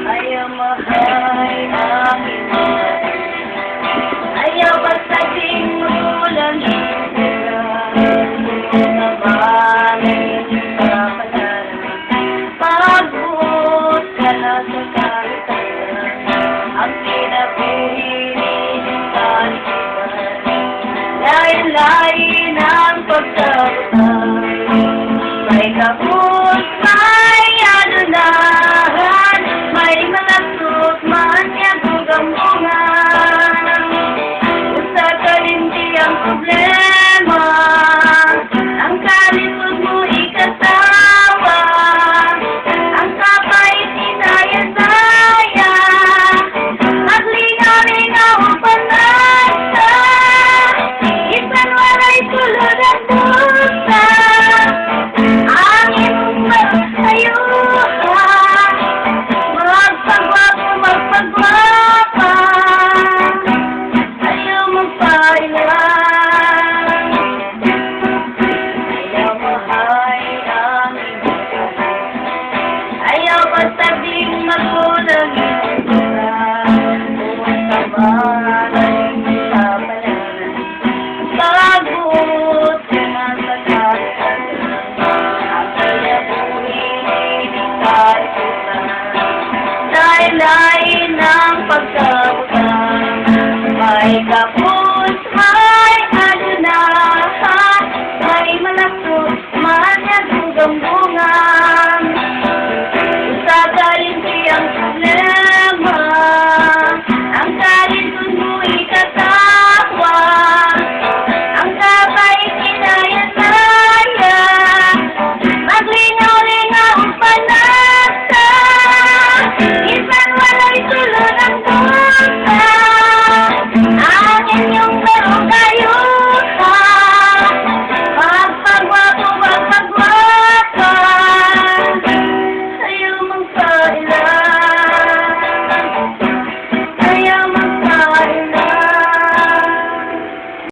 Ayaw mahay aking ayaw pasaging ulan naman sa panalang pagod ka na sa kalitan ang pinapuhirin sa likitan lain-lain ang pagkabutan may kapos may anunahan may mga sut man niyang gugamungan sa kalindi ang problema ang kalisod mo ikasawa ang kapait inaya-saya maglingaw-lingaw ang panasa isan walay sulod ang dusa ang imong ayuhan magpagwapo magpagwapa ayaw magpailan ayaw mahay ang ayaw basta